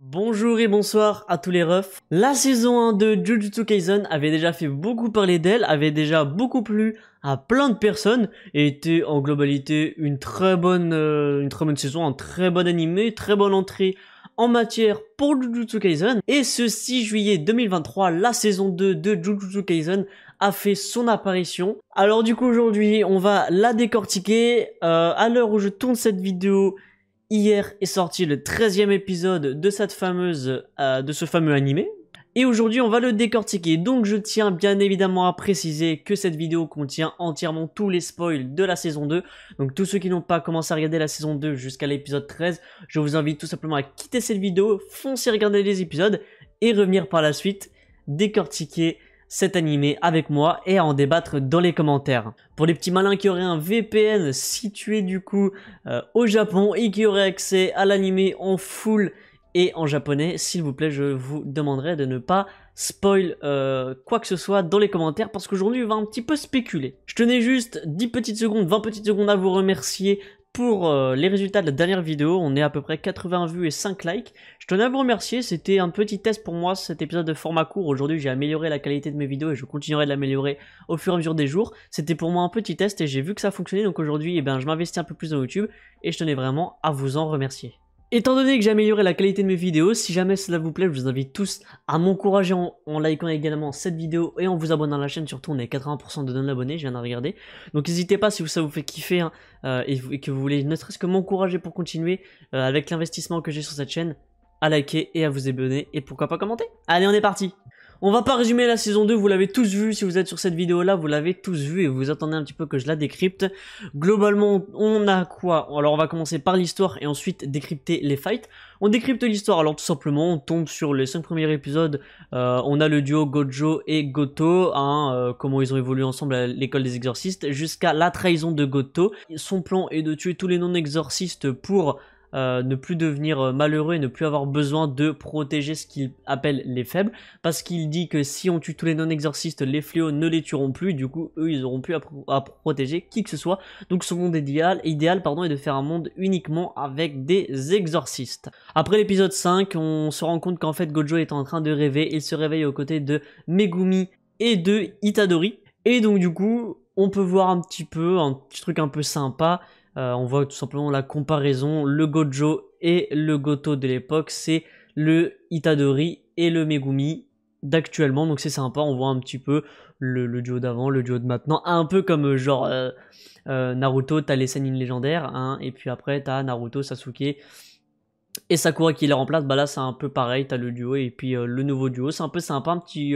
Bonjour et bonsoir à tous les refs. La saison 1 de Jujutsu Kaisen avait déjà fait beaucoup parler d'elle, avait déjà beaucoup plu à plein de personnes et était en globalité une très bonne saison, un très bon animé, très bonne entrée en matière pour Jujutsu Kaisen. Et ce 6 juillet 2023, la saison 2 de Jujutsu Kaisen a fait son apparition. Alors du coup aujourd'hui on va la décortiquer. À l'heure où je tourne cette vidéo, hier est sorti le 13e épisode de cette fameuse, de ce fameux animé. Et aujourd'hui on va le décortiquer. Donc je tiens bien évidemment à préciser que cette vidéo contient entièrement tous les spoils de la saison 2. Donc tous ceux qui n'ont pas commencé à regarder la saison 2 jusqu'à l'épisode 13, je vous invite tout simplement à quitter cette vidéo, foncer regarder les épisodes et revenir par la suite décortiquer cet animé avec moi et à en débattre dans les commentaires. Pour les petits malins qui auraient un VPN situé du coup au Japon et qui auraient accès à l'animé en full et en japonais, s'il vous plaît, je vous demanderai de ne pas spoil quoi que ce soit dans les commentaires parce qu'aujourd'hui on va un petit peu spéculer. Je tenais juste 10 petites secondes, 20 petites secondes à vous remercier pour les résultats de la dernière vidéo. On est à peu près 80 vues et 5 likes. Je tenais à vous remercier, c'était un petit test pour moi cet épisode de format court. Aujourd'hui j'ai amélioré la qualité de mes vidéos et je continuerai de l'améliorer au fur et à mesure des jours. C'était pour moi un petit test et j'ai vu que ça fonctionnait, donc aujourd'hui je m'investis un peu plus dans YouTube et je tenais vraiment à vous en remercier. Étant donné que j'ai amélioré la qualité de mes vidéos, si jamais cela vous plaît, je vous invite tous à m'encourager en likant également cette vidéo et en vous abonnant à la chaîne. Surtout, on est 80% de non-abonnés, je viens de regarder. Donc n'hésitez pas si ça vous fait kiffer et que vous voulez ne serait-ce que m'encourager pour continuer avec l'investissement que j'ai sur cette chaîne, à liker et à vous abonner et pourquoi pas commenter. Allez, on est parti! On va pas résumer la saison 2, vous l'avez tous vu, si vous êtes sur cette vidéo là, vous l'avez tous vu et vous attendez un petit peu que je la décrypte. Globalement, on a quoi? Alors on va commencer par l'histoire et ensuite décrypter les fights. On décrypte l'histoire, alors tout simplement, on tombe sur les 5 premiers épisodes, on a le duo Gojo et Goto, comment ils ont évolué ensemble à l'école des exorcistes, jusqu'à la trahison de Goto. Son plan est de tuer tous les non-exorcistes pour ne plus devenir malheureux et ne plus avoir besoin de protéger ce qu'il appelle les faibles, parce qu'il dit que si on tue tous les non-exorcistes, les fléaux ne les tueront plus, du coup eux ils auront plus à protéger qui que ce soit. Donc son monde idéal est de faire un monde uniquement avec des exorcistes. Après l'épisode 5, on se rend compte qu'en fait Gojo est en train de rêver, il se réveille aux côtés de Megumi et de Itadori, et donc du coup on peut voir un petit truc un peu sympa. On voit tout simplement la comparaison, le Gojo et le Goto de l'époque, c'est le Itadori et le Megumi d'actuellement, donc c'est sympa, on voit un petit peu le duo d'avant, le duo de maintenant, un peu comme genre Naruto, t'as les Sannin légendaires, et puis après t'as Naruto, Sasuke et Sakura qui les remplace. Bah là c'est un peu pareil, t'as le duo et puis le nouveau duo, c'est un peu sympa, un petit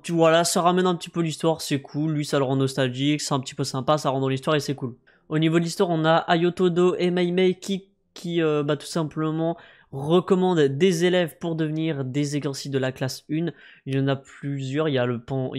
voilà, ça ramène un petit peu l'histoire, c'est cool, lui ça le rend nostalgique, c'est un petit peu sympa, ça rend dans l'histoire et c'est cool. Au niveau de l'histoire, on a Ayotodo et Meimei qui tout simplement recommandent des élèves pour devenir des exorcistes de la classe 1. Il y en a plusieurs, il y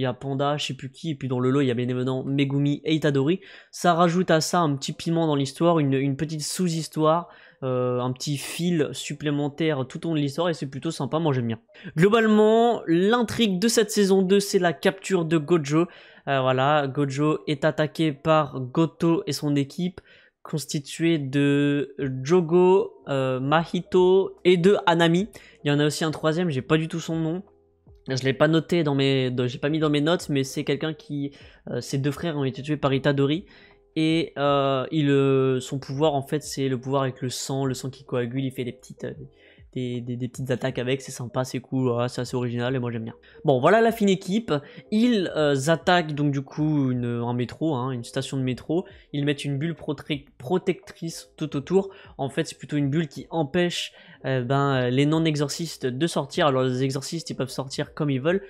a Panda, je sais plus qui, et puis dans le lot, il y a bien évidemment Megumi et Itadori. Ça rajoute à ça un petit piment dans l'histoire, une petite sous-histoire, un petit fil supplémentaire tout au long de l'histoire, et c'est plutôt sympa, moi j'aime bien. Globalement, l'intrigue de cette saison 2, c'est la capture de Gojo. Voilà, Gojo est attaqué par Goto et son équipe, constituée de Jogo, Mahito et de Hanami. Il y en a aussi un troisième, j'ai pas du tout son nom. Je l'ai pas noté j'ai pas mis dans mes notes, mais c'est quelqu'un qui, ses deux frères ont été tués par Itadori. Et son pouvoir en fait c'est le pouvoir avec le sang qui coagule, il fait des petites attaques avec, c'est sympa, c'est cool, voilà, c'est assez original et moi j'aime bien. Bon voilà la fine équipe, ils attaquent donc du coup un métro, une station de métro, ils mettent une bulle protectrice tout autour, en fait c'est plutôt une bulle qui empêche les non-exorcistes de sortir. Alors les exorcistes ils peuvent sortir comme ils veulent,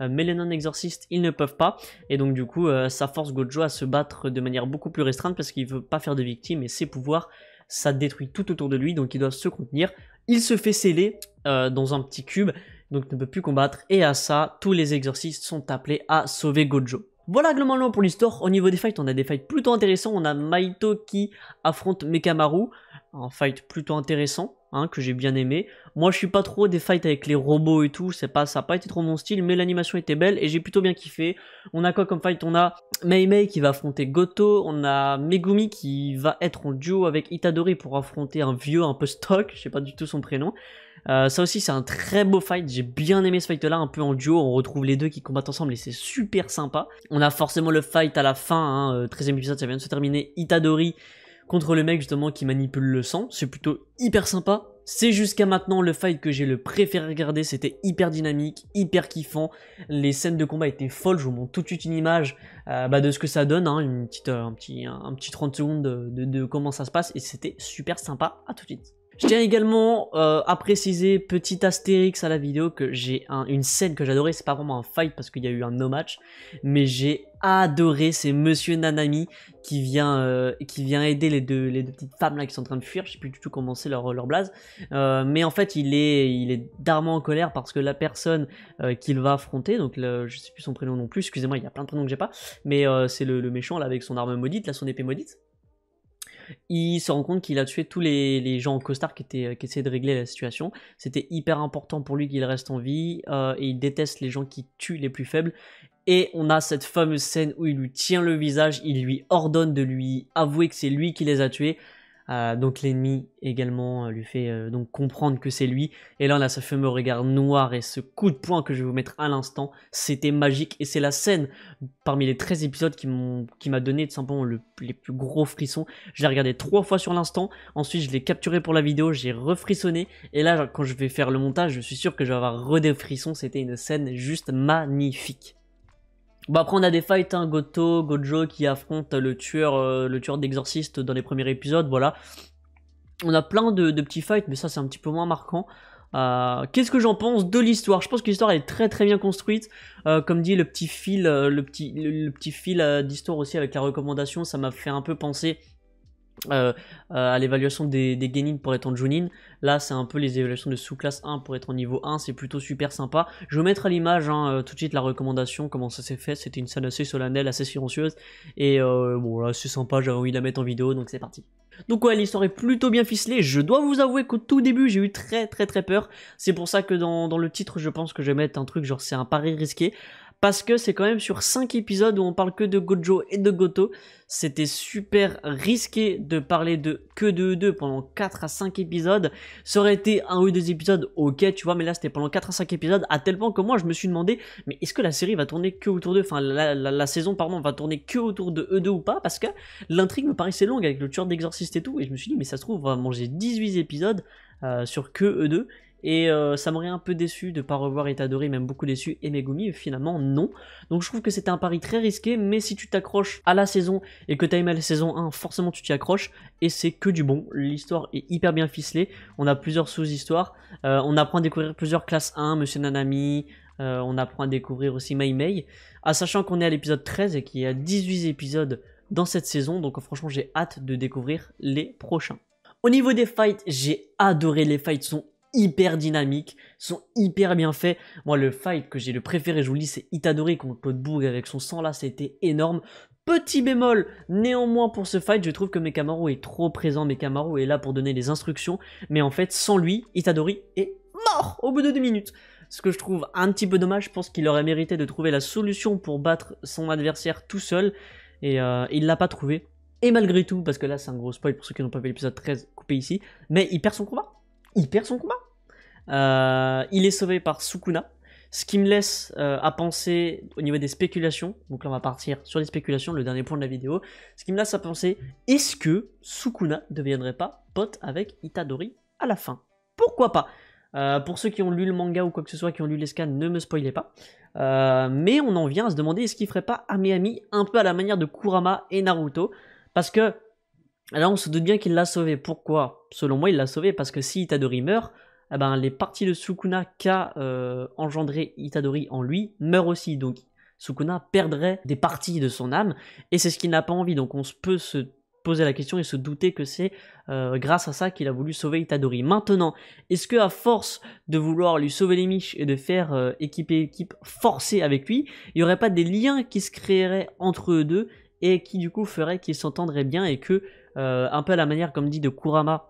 mais les non-exorcistes ils ne peuvent pas, et donc du coup ça force Gojo à se battre de manière beaucoup plus restreinte parce qu'il veut pas faire de victimes et ses pouvoirs ça détruit tout autour de lui, donc ils doivent se contenir. Il se fait sceller dans un petit cube, donc ne peut plus combattre, et à ça tous les exorcistes sont appelés à sauver Gojo. Voilà globalement pour l'histoire. Au niveau des fights, on a des fights plutôt intéressants. On a Mahito qui affronte Mekamaru, un fight plutôt intéressant, que j'ai bien aimé. Moi je suis pas trop des fights avec les robots et tout, ça a pas été trop mon style, mais l'animation était belle et j'ai plutôt bien kiffé. On a quoi comme fight? On a Meimei qui va affronter Goto, on a Megumi qui va être en duo avec Itadori pour affronter un vieux un peu stock, je sais pas du tout son prénom. Ça aussi c'est un très beau fight, j'ai bien aimé ce fight là, un peu en duo, on retrouve les deux qui combattent ensemble et c'est super sympa. On a forcément le fight à la fin, hein, 13e épisode, ça vient de se terminer, Itadori contre le mec justement qui manipule le sang, c'est plutôt hyper sympa. C'est jusqu'à maintenant le fight que j'ai le préféré regarder, c'était hyper dynamique, hyper kiffant, les scènes de combat étaient folles, je vous montre tout de suite une image de ce que ça donne, hein, un petit 30 secondes de comment ça se passe et c'était super sympa, à tout de suite. Je tiens également à préciser, petit astérix à la vidéo, que j'ai une scène que j'adorais, c'est pas vraiment un fight parce qu'il y a eu un no match, mais j'ai adoré, c'est Monsieur Nanami qui vient aider les deux petites femmes là qui sont en train de fuir, je sais plus du tout comment c'est leur blaze, mais en fait il est darement en colère parce que la personne qu'il va affronter, donc je sais plus son prénom non plus, excusez-moi il y a plein de prénoms que j'ai pas, mais c'est le méchant là avec son arme maudite, là son épée maudite. Il se rend compte qu'il a tué tous les gens en costard qui essayaient de régler la situation. C'était hyper important pour lui qu'il reste en vie et il déteste les gens qui tuent les plus faibles. Et on a cette fameuse scène où il lui tient le visage, il lui ordonne de lui avouer que c'est lui qui les a tués. Donc l'ennemi également lui fait donc comprendre que c'est lui. Et là on a ce fameux regard noir et ce coup de poing que je vais vous mettre à l'instant. C'était magique et c'est la scène parmi les 13 épisodes qui m'a donné tout simplement les plus gros frissons. Je l'ai regardé 3 fois sur l'instant. Ensuite je l'ai capturé pour la vidéo, j'ai refrissonné. Et là quand je vais faire le montage, je suis sûr que je vais avoir des frissons. C'était une scène juste magnifique. Bon après on a des fights, hein, Gojo qui affronte le tueur d'exorciste dans les premiers épisodes, voilà. On a plein de petits fights, mais ça c'est un petit peu moins marquant. Qu'est-ce que j'en pense de l'histoire? Je pense que l'histoire est très très bien construite. Comme dit, le petit fil, d'histoire aussi avec la recommandation, ça m'a fait un peu penser à l'évaluation des genin pour être en Junin. Là c'est un peu les évaluations de sous-classe 1 pour être en niveau 1, c'est plutôt super sympa. Je vais vous mettre à l'image tout de suite la recommandation, comment ça s'est fait. C'était une scène assez solennelle, assez silencieuse et bon là c'est sympa, j'avais envie de la mettre en vidéo donc c'est parti. Donc ouais, l'histoire est plutôt bien ficelée. Je dois vous avouer qu'au tout début j'ai eu très peur. C'est pour ça que dans le titre je pense que je vais mettre un truc genre c'est un pari risqué. Parce que c'est quand même sur 5 épisodes où on parle que de Gojo et de Goto. C'était super risqué de parler que de eux deux pendant 4 à 5 épisodes. Ça aurait été un ou deux épisodes, ok tu vois, mais là c'était pendant 4 à 5 épisodes, à tel point que moi je me suis demandé, mais est-ce que la série va tourner que autour d'eux, enfin la saison pardon va tourner que autour de eux deux ou pas, parce que l'intrigue me paraissait longue avec le tueur d'exorciste et tout, et je me suis dit mais ça se trouve on va manger 18 épisodes sur que eux deux. Et ça m'aurait un peu déçu de pas revoir Itadori, même beaucoup déçu, et Megumi, finalement non. Donc je trouve que c'était un pari très risqué, mais si tu t'accroches à la saison et que t'as aimé la saison 1, forcément tu t'y accroches, et c'est que du bon. L'histoire est hyper bien ficelée, on a plusieurs sous-histoires, on apprend à découvrir plusieurs classes 1, Monsieur Nanami, on apprend à découvrir aussi Mei Mei, sachant qu'on est à l'épisode 13 et qu'il y a 18 épisodes dans cette saison, donc franchement j'ai hâte de découvrir les prochains. Au niveau des fights, j'ai adoré, les fights sont hyper dynamiques, sont hyper bien faits. Moi le fight que j'ai le préféré, je vous le dis, c'est Itadori contre Claude Bourg avec son sang là, ça a été énorme. Petit bémol, néanmoins pour ce fight, je trouve que Mekamaru est trop présent, Mekamaru est là pour donner les instructions, mais en fait sans lui, Itadori est mort au bout de 2 minutes. Ce que je trouve un petit peu dommage, je pense qu'il aurait mérité de trouver la solution pour battre son adversaire tout seul, et il l'a pas trouvé. Et malgré tout, parce que là c'est un gros spoil pour ceux qui n'ont pas vu l'épisode 13 coupé ici, mais il perd son combat. Il perd son combat. Il est sauvé par Sukuna, ce qui me laisse à penser au niveau des spéculations. Donc là on va partir sur les spéculations, le dernier point de la vidéo. Ce qui me laisse à penser, est-ce que Sukuna ne deviendrait pas pote avec Itadori à la fin? Pourquoi pas? Pour ceux qui ont lu le manga ou quoi que ce soit, qui ont lu les scans, ne me spoilez pas. Mais on en vient à se demander, est-ce qu'il ferait pas Ame-Ame un peu à la manière de Kurama et Naruto? Parce que là on se doute bien qu'il l'a sauvé. Pourquoi? Selon moi il l'a sauvé parce que si Itadori meurt, eh ben, les parties de Sukuna qu'a engendré Itadori en lui meurent aussi. Donc Sukuna perdrait des parties de son âme et c'est ce qu'il n'a pas envie. Donc on peut se poser la question et se douter que c'est grâce à ça qu'il a voulu sauver Itadori. Maintenant, est-ce que à force de vouloir lui sauver les miches et de faire équipe forcée avec lui, il n'y aurait pas des liens qui se créeraient entre eux deux et qui du coup feraient qu'ils s'entendraient bien et que un peu à la manière comme dit de Kurama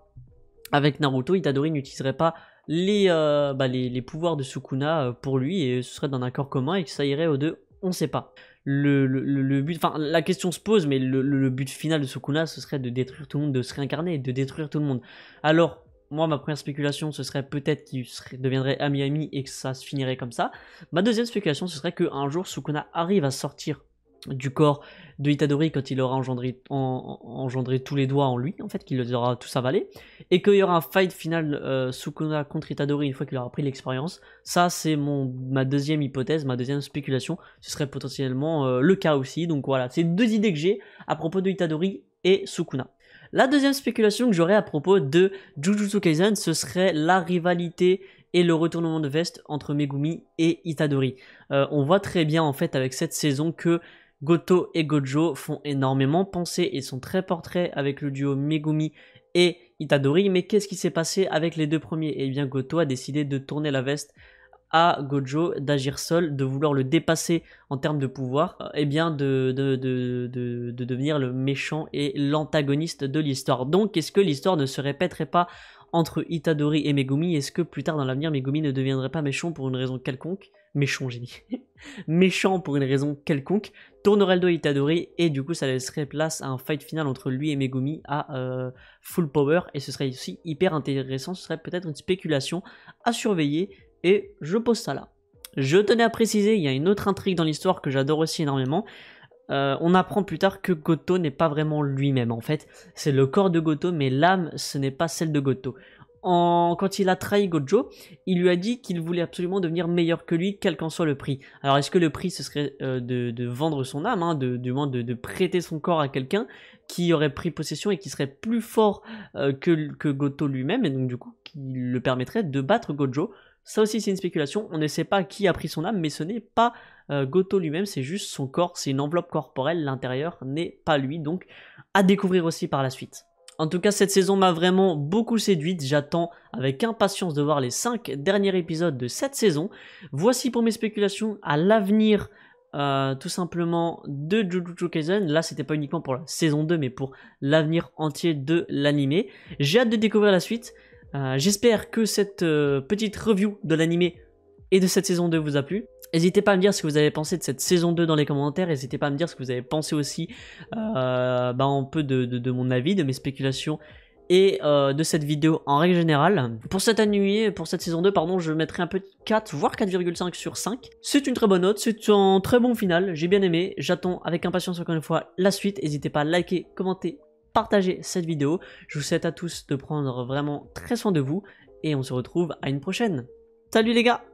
avec Naruto, Itadori n'utiliserait pas les pouvoirs de Sukuna pour lui et ce serait d'un accord commun et que ça irait aux deux, on sait pas. Le but, enfin la question se pose, mais le but final de Sukuna ce serait de détruire tout le monde, de se réincarner et de détruire tout le monde. Alors moi, ma première spéculation, ce serait peut-être qu'il deviendrait ami-ami et que ça se finirait comme ça. Ma deuxième spéculation, ce serait qu'un jour, Sukuna arrive à sortir du corps de Itadori quand il aura engendré tous les doigts en lui, en fait, qu'il les aura tous avalés, et qu'il y aura un fight final Sukuna contre Itadori une fois qu'il aura pris l'expérience. Ça, c'est ma deuxième hypothèse, ma deuxième spéculation. Ce serait potentiellement le cas aussi. Donc voilà, c'est deux idées que j'ai à propos de Itadori et Sukuna. La deuxième spéculation que j'aurais à propos de Jujutsu Kaisen, ce serait la rivalité et le retournement de veste entre Megumi et Itadori. On voit très bien en fait avec cette saison que Goto et Gojo font énormément penser et sont très portraits avec le duo Megumi et Itadori, mais qu'est-ce qui s'est passé avec les deux premiers? Eh bien Goto a décidé de tourner la veste à Gojo, d'agir seul, de vouloir le dépasser en termes de pouvoir, et bien de devenir le méchant et l'antagoniste de l'histoire. Donc est-ce que l'histoire ne se répéterait pas entre Itadori et Megumi? Est-ce que plus tard dans l'avenir Megumi ne deviendrait pas méchant pour une raison quelconque? Méchant, j'ai dit. Méchant pour une raison quelconque, tournerait le dos à Itadori et du coup ça laisserait place à un fight final entre lui et Megumi à full power, et ce serait aussi hyper intéressant. Ce serait peut-être une spéculation à surveiller et je pose ça là. Je tenais à préciser, il y a une autre intrigue dans l'histoire que j'adore aussi énormément. On apprend plus tard que Goto n'est pas vraiment lui-même en fait, c'est le corps de Goto mais l'âme ce n'est pas celle de Goto. Quand il a trahi Gojo, il lui a dit qu'il voulait absolument devenir meilleur que lui, quel qu'en soit le prix. Alors est-ce que le prix ce serait de vendre son âme, hein, du moins de prêter son corps à quelqu'un qui aurait pris possession et qui serait plus fort que Goto lui-même, et donc du coup qui le permettrait de battre Gojo? Ça aussi c'est une spéculation, on ne sait pas qui a pris son âme, mais ce n'est pas Goto lui-même, c'est juste son corps, c'est une enveloppe corporelle, l'intérieur n'est pas lui, donc à découvrir aussi par la suite. En tout cas, cette saison m'a vraiment beaucoup séduite. J'attends avec impatience de voir les 5 derniers épisodes de cette saison. Voici pour mes spéculations à l'avenir, tout simplement, de Jujutsu Kaisen. Là, c'était pas uniquement pour la saison 2, mais pour l'avenir entier de l'anime. J'ai hâte de découvrir la suite. J'espère que cette petite review de l'anime et de cette saison 2 vous a plu. N'hésitez pas à me dire ce que vous avez pensé de cette saison 2 dans les commentaires. N'hésitez pas à me dire ce que vous avez pensé aussi un peu de mon avis, de mes spéculations et de cette vidéo en règle générale. Pour cette saison 2, pardon, je mettrai un petit 4, voire 4,5 sur 5. C'est une très bonne note, c'est un très bon final, j'ai bien aimé. J'attends avec impatience encore une fois la suite. N'hésitez pas à liker, commenter, partager cette vidéo. Je vous souhaite à tous de prendre vraiment très soin de vous et on se retrouve à une prochaine. Salut les gars!